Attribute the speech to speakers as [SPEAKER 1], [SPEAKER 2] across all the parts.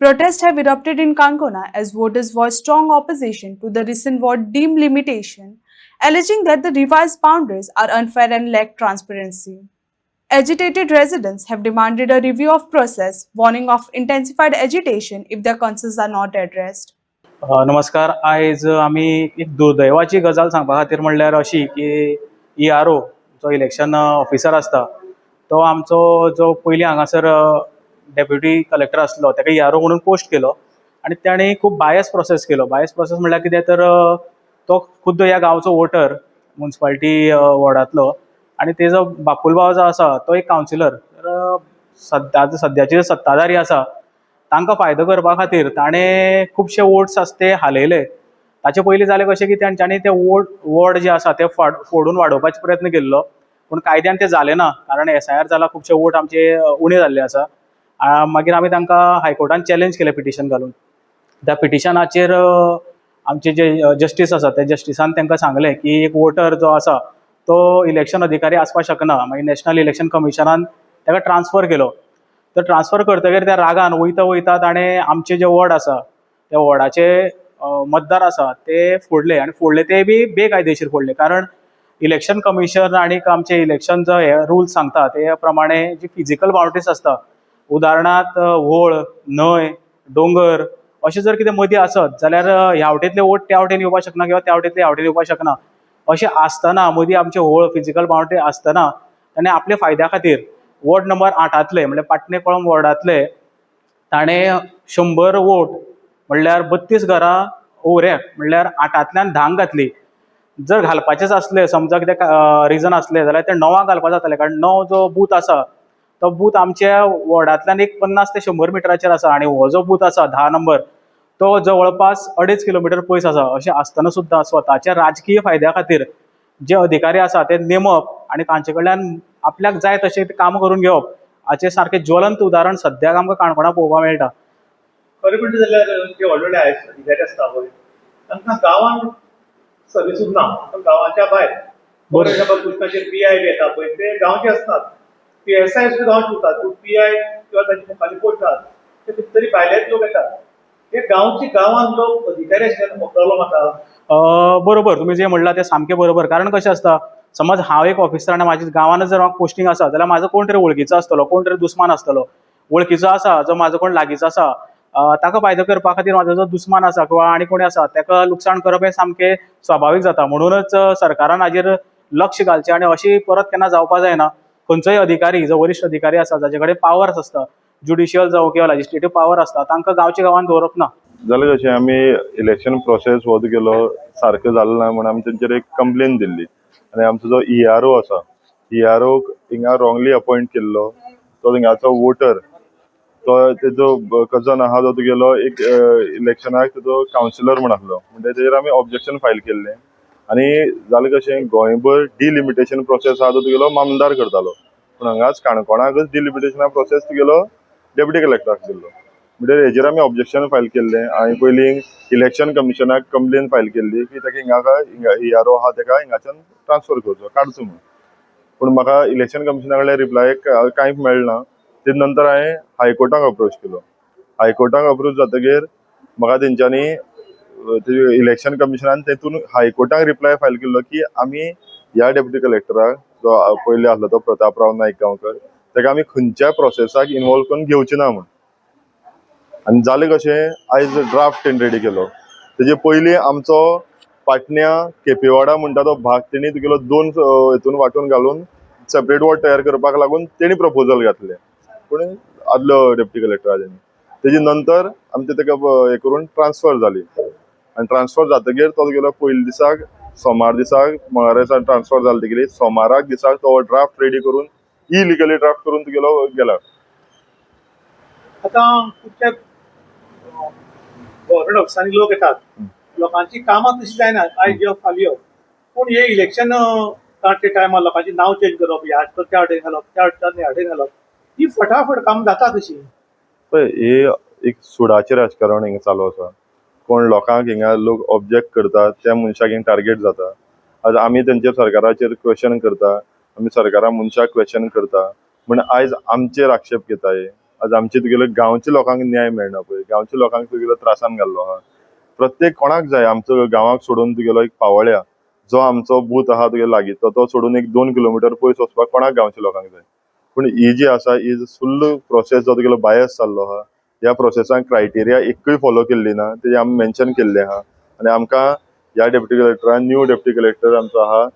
[SPEAKER 1] Protests have erupted in Kankona as voters voiced strong opposition to the recent ward delimitation, alleging that the revised boundaries are unfair and lack transparency. Agitated residents have demanded a review of process, warning of intensified agitation if their concerns are not addressed.
[SPEAKER 2] नमस्कार. आयज आमी एक दुर्दैवाची गजाल सांगपा खातीर म्हणल्यार अशी की ERO जो इलेक्शन ऑफिसर आसता तो आमचो जो पयलीं हांगासर डेप्युटी कलेक्टर आसलो ताका ERO म्हणून पोस्ट केलो आनी ताणें खूब बायस प्रोसेस केलो. बायस प्रोसेस म्हणल्यार कितें तर तो खुद्द ह्या गांवचो वोटर म्युन्सिपालिटी वॉर्डांतलो आनी तेजो बापूल भाव जो आसा तो एक कावन्सिलर. तर सद्याचे सत्ताधारी आसा तांकां फायदो करपा खातीर ताणें खुबशे वोट्स आसा ते हालयले. ताचे पयलीं जालें कशें की तांच्यांनी ते वॉर्ड जे आसा ते फोडून वाडोवपाचो प्रयत्न केल्लो पूण कायद्यान तें जालें ना कारण SIR जाला खुबशे वोट आमचे उणे जाल्ले आसा. मागीर आमी तांकां हायकोर्टान चॅलेंज केलें पिटिशन घालून. त्या पिटिशनाचेर आमचे जे जस्टीस आसा त्या जस्टिसान तांकां सांगलें की एक वोटर जो आसा तो इलेक्शन अधिकारी आसपाक शकना. मागीर नॅशनल इलेक्शन कमिशनान ताका ट्रान्सफर केलो. तर ट्रान्सफर करतकीर त्या रागान वयता ताणें आमचे जे वॉर्ड आसा त्या वॉर्डाचे मतदार आसा ते फोडले आनी फोडले ते बी बेकायदेशीर फोडले कारण इलेक्शन कमिशन आनी आमचे इलेक्शन जो हे रुल्स सांगता ते प्रमाणे जी फिजिकल बाउंड्रीज आसता उदाहरणार्थ व्होळ, न्हंय, दोंगर अशें जर कितें मदीं आसत जाल्यार ह्या वटेंतले वोट त्या वटेन येवपाक शकना किंवा त्या वटेंतले ह्या वटेन येवपाक शकना. अशें आसतना मदीं आमचे व्होळ फिजिकल बाउंड्री आसतना ताणें आपल्या फायद्या खातीर वॉर्ड नंबर 8 म्हणजे पाटणे कळम वॉर्डांतले ताणें 100 वोट म्हणल्यार 32 घरां ओवऱ्याक म्हणल्यार 8तल्यान 10 घातली. जर घालपाचेच आसले समजा कितें रिजन आसले जाल्यार ते 9 घालपा जाताले कारण 9 जो बूथ आसा तो बूथ आमच्या वॉर्डांतल्यान एक 50 ते 100 मिटराचेर आसा आनी हो जो बूथ आसा 10 नंबर तो जवळपास 2.5 किलोमिटर पयस आसा. अशें आसतना सुद्दां स्वताच्या राजकीय फायद्या खातीर जे अधिकारी आसा ते नेमप आनी तांचे कडल्यान आपल्याक जाय तशें काम करून घेवप हाचें सारकें ज्वलंत उदाहरण सद्याक आमकां काणकोणा पळोवपाक मेळटा.
[SPEAKER 3] खरें म्हणटा जाल्यार जे व्हडले व्हडले आयएस अधिकारी आसता पळय तांकां गांवांत सर्विसूच ना. गांवाच्या भायर फॉर एग्जांपल कृष्णाचेर PI बी येता पळय ते गांवचे आसतात. PSI सुद्दां गांवचे उरतात पूण PI किंवा ताचे मुखावयले पोस्ट आसात ते कितें तरी भायलेच लोक येतात. हे गांवांत लोक अधिकारी आशिल्ल्यान प्रॉब्लम जाता.
[SPEAKER 2] बरोबर तुमी जे म्हणला ते सामकें बरोबर कारण कशें आसता समज हांव एक ऑफिसर आनी म्हाज्या गांवांत जर म्हाका पोस्टींग आसा जाल्यार म्हाजो कोण तरी वळखीचो आसतलो कोण तरी दुस्मान आसतलो. वळखीचो आसा जो म्हाजो कोण लागींचो आसा ताका फायदो करपा खातीर म्हाजो जो दुस्मान आसा किंवा आनी कोणी आसा ताका लुकसाण करप हें सामकें स्वाभावीक जाता. म्हणूनच सरकारान हाजेर लक्ष घालचें आनी अशी परत केन्ना जावपा जायना. खंयचोय अधिकारी जो वरिश्ठ अधिकारी आसा जाचे कडेन पावर्स आसता ज्युडिशियल जावं किंवा लेजिस्लेटीव पावर आसता तांकां गांवच्या गांवांत दवरप ना.
[SPEAKER 4] जालें कशें आमी इलेक्शन प्रोसेस हो केलो सारको जालो ना म्हणून आमी तेंचेर एक कंप्लेन दिल्ली आनी आमचो जो ERO आसा ERO हिंगा रॉंगली अपॉयंट केल्लो तो हिंगाचो वोटर तो तेजो कजन आहा जो तुगेलो एक इलेक्शनाक तेजो कावन्सिलर म्हण आसलो म्हणजे तेजेर आमी ऑब्जेक्शन फायल केल्लें आनी जालें कशें गोंयभर डिलिमिटेशन प्रोसेस आहा तो तुगेलो मामदार करतालो पूण हांगाच काणकोणाकच डिलिमिटेशना प्रोसेस तुगेलो डेप्युटी कलेक्टराक दिल्लो. म्हणजे हेजेर आमी ऑब्जेक्शन फायल केल्लें आनी पयलीं इलेक्शन कमिशनाक कंप्लेन फायल केल्ली की ताका हिंगा ERO आहा ताका हिंगाच्यान ट्रान्सफर करचो काडचो म्हणून. पूण म्हाका इलेक्शन कमिशना कडल्यान रिप्लाय कांयच मेळना. ते नंतर हांवें हायकोर्टाक अप्रोच केलो. हायकोर्टाक अप्रोच जातकीर म्हाका तेंच्यांनी इलेक्शन कमिशनान तेतून हायकोर्टाक रिप्लाय फायल केल्लो की आमी ह्या डेप्युटी कलेक्टराक जो पयलीं आसलो तो प्रतापराव नायक गांवकर ताका आमी खंयच्याय प्रोसेसाक इनवॉल्व करून घेवचे ना म्हूण. आनी जालें कशें आयज ड्राफ्ट तेणी रेडी केलो. तेजे पयलीं आमचो पाटण्या केपेवाडा म्हणटा तो भाग तेणी तुगेलो 2 हितून वांटून घालून सेपरेट वॉर्ड तयार करपाक लागून तेणी प्रपोजल घातलें पूण आदलो डेप्युटी कलेक्टरान. तेजे नंतर आमचे ताका हे करून ट्रान्सफर जाली आनी ट्रान्सफर जातकीर तो तुगेलो पयले दिसाक सोमार दिसाक मंगळारा दिसा ट्रान्सफर जातकीर सोमाराक दिसाक तो ड्राफ्ट रेडी करून इलिगली ड्राफ्ट करून तुगेलो गेला.
[SPEAKER 3] आतां खुबशे गव्हर्मेंट ऑफिसांनी लोक येतात लोकांची कामां तशी जायना आयज यो फाल्यां यो पूण हे इलेक्शन त्या टायमार लोकांची नांव चेंज करप ह्या त्या वटेन घालप त्या वटेन घालप ही फटाफट काम जाता तशी.
[SPEAKER 4] पळय हे एक सुडाचें राजकारण हिंगा चालू आसा. कोण लोकांक हिंगा लोक ऑब्जेक्ट करतात त्या मनशाक हिंगा टार्गेट जाता. आज आमी तेंच्या सरकाराचेर क्वेश्चन करता आमी सरकारा मनशाक क्वेश्चन करता म्हण आयज आमचेर आक्षेप घेता हे आज आमचे तुगेले गांवच्या लोकांक न्याय मेळना पळय, गांवच्या लोकांक तुगेलो त्रासान घाल्लो आहा. प्रत्येक कोणाक जाय आमचो गांवाक सोडून तुगेलो एक पावोळ्या जो आमचो बूथ आहा तुगेलो लागींचो तो सोडून एक 2 किलोमीटर पयस वचपाक कोणाक गांवच्या लोकांक जाय. पूण ही जी आसा ही फुल्ल प्रोसेस जो तुगेलो बायस जाल्लो आहा, ह्या प्रोसेसाक क्रायटेरिया एकूय फॉलो केल्ली ना, ते आमी मेन्शन केल्ले आहा. आनी आमकां ह्या डेप्युटी कलेक्टरान न्यू डेप्युटी कलेक्टर आमचो आहा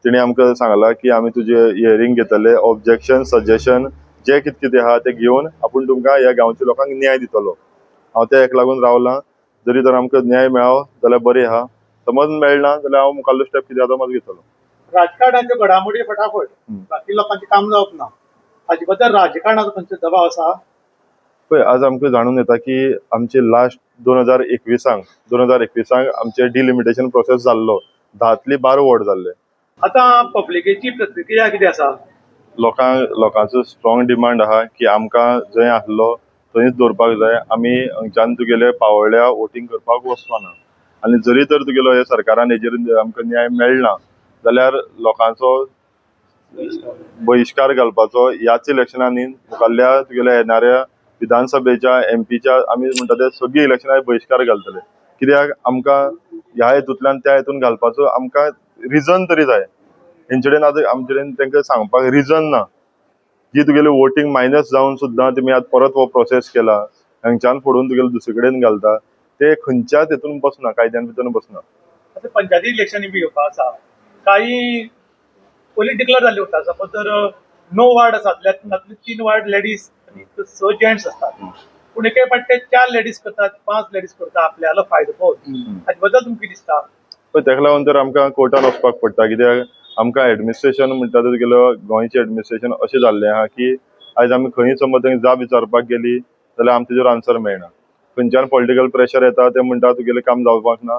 [SPEAKER 4] तिणे आमकां सांगला की आमी तुजे हियरींग घेतले, ऑब्जेक्शन सजेशन जे कितें आहा ते घेवन आपूण तुमकां ह्या गांवच्या लोकांक न्याय दितलो. हांव त्या हेका लागून रावलां. जरी तर आमकां न्याय मेळ्ळो जाल्यार बरें आहा, समज मेळना जाल्यार हांव मुखाल्लो स्टेप कितें आहा तो मात घेतलो.
[SPEAKER 3] राजकारणाच्यो घडामोडी फटाफट बाकी लोकांचे काम जावप ना, हाचे बद्दल राजकारणाचो खंयचो दबाव आसा?
[SPEAKER 4] पळय आज आमकां जाणून येता की आमचे लास्ट 2021 आमचे डिलिमिटेशन प्रोसेस जाल्लो 10तली 12 वॉर्ड जाल्ले.
[SPEAKER 3] आतां पब्लिकेची प्रतिक्रिया कितें आसा?
[SPEAKER 4] लोकांचो स्ट्रॉंग डिमांड आहा की आमकां जंय आसलो थंयच दवरपाक जाय. आमी हांगच्यान तुगेले पावोळ्या वोटींग करपाक वचपाना. आनी जरी तर तुगेलो हे सरकारान हेजेर आमकां न्याय मेळना जाल्यार लोकांचो बहिष्कार घालपाचो ह्याच इलेक्शनांनी मुखाल्ल्या तुगेल्या येणाऱ्या विधानसभेच्या एमपीच्या आमी म्हणटा ते सगळी इलेक्शनां बहिष्कार घालतले. कित्याक आमकां ह्या हेतूंतल्यान त्या हेतून घालपाचो आमकां रिजन तरी जाय. हेंचे कडेन आतां आमचे कडेन तांकां सांगपाक रिजन ना. जी तुगेली वोटींग मायनस जावन सुद्दां तुमी आतां परत हो प्रोसेस केला, हांगच्यान फोडून तुगेले दुसरे कडेन घालता, ते खंयच्याच हेतून बसना, कायद्यान भितर बसना.
[SPEAKER 3] आतां पंचायती इलेक्शनी बी येवपा आसा, काही पयलीं डिक्लेअर जाल्ली उरता. सपोज जर 9 वार्ड आसात जाल्यार 3 वार्ड लेडीज आनी 6 जेंट्स असतात, पूण एके फावटी 4 लेडीज करतात, 5 लेडीज करतात आपल्यालो फायदो पळोवन. हाचे बद्दल तुमकां कितें दिसता?
[SPEAKER 4] पण ताका लागून तर आमकां कोर्टान वचपाक पडटा. कित्याक आमकां एडमिनिस्ट्रेशन म्हणटा ते तुगेलो गोंयचें एडमिनिस्ट्रेशन अशें जाल्लें आहा की आयज आमी खंय समज तांकां जाप विचारपाक गेली जाल्यार आमचे तेजेर आन्सर मेळना. खंयच्यान पॉलिटिकल प्रेशर येता ते म्हणटा तुगेलें काम जावपाक ना,